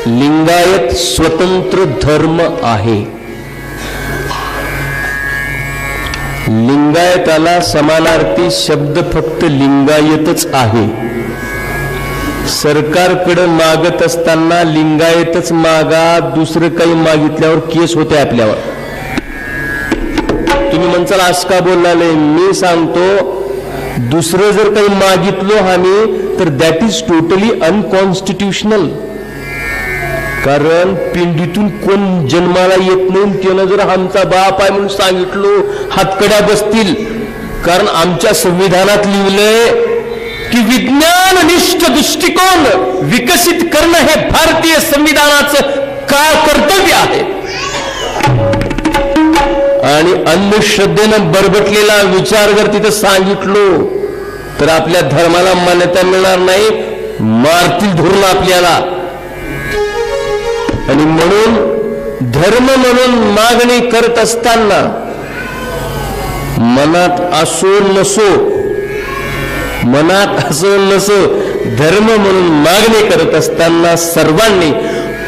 लिंगायत स्वतंत्र धर्म आहे. लिंगायताला समानार्थी शब्द फक्त लिंगायतच आहे. सरकारकडे मागत असताना लिंगायतच मागा, दुसरं काही मागितल्यावर केस होते आपल्यावर. तुम्ही म्हणसाल आज का बोललाय, मी सांगतो दुसरं जर काही मागितलो आम्ही तर दॅट इज टोटली अनकॉन्स्टिट्युशनल. कारण पिंडीतून कोण जन्माला येत नाही, त्यानं जर आमचा बाप आहे म्हणून सांगितलो हातकड्या बसतील. कारण आमच्या संविधानात लिहिलंय की विज्ञाननिष्ठ दृष्टिकोन विकसित करणं हे भारतीय संविधानाचं कर्तव्य आहे. आणि अंधश्रद्धेनं बरबटलेला विचार जर तिथं सांगितलो तर आपल्या धर्माला मान्यता मिळणार नाही, मारतील धरून आपल्याला. आणि म्हणून धर्म म्हणून मागणी करत असताना मनात असो नसो धर्म म्हणून मागणी करत असताना सर्वांनी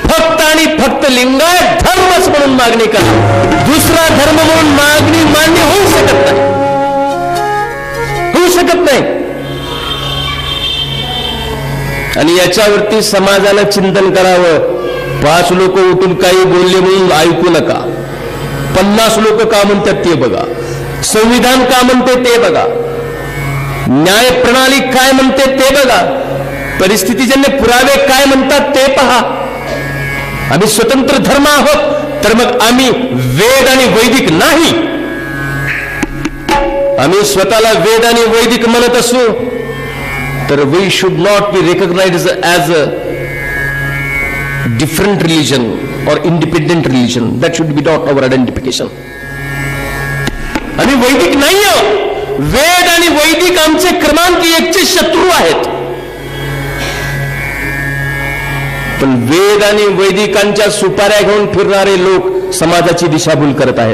फक्त आणि फक्त लिंगायत धर्मच म्हणून मागणी करा. दुसरा धर्म म्हणून मागणी मान्य होऊ शकत नाही. आणि याच्यावरती समाजाला चिंतन करावं. 5 लोक उठून काही बोलले म्हणून ऐकू नका. 50 लोक का म्हणतात ते बघा, संविधान का म्हणते ते बघा, न्याय प्रणाली काय म्हणते ते बघा, परिस्थितीजन्य पुरावे काय म्हणतात ते पहा. आम्ही स्वतंत्र धर्म आहोत तर मग आम्ही वेद आणि वैदिक नाही. आम्ही स्वतःला वेद आणि वैदिक म्हणत असू तर we should not be recognized as a different religion or independent religion. That should be not our identification. आणि वैदिक नाही आहोत. वेद आणि वैदिक आमचे क्रमांक 1चे शत्रू आहेत. पण वेद आणि वैदिकांच्या सुपाऱ्या घेऊन फिरणारे लोक समाजाची दिशाभूल करत आहेत.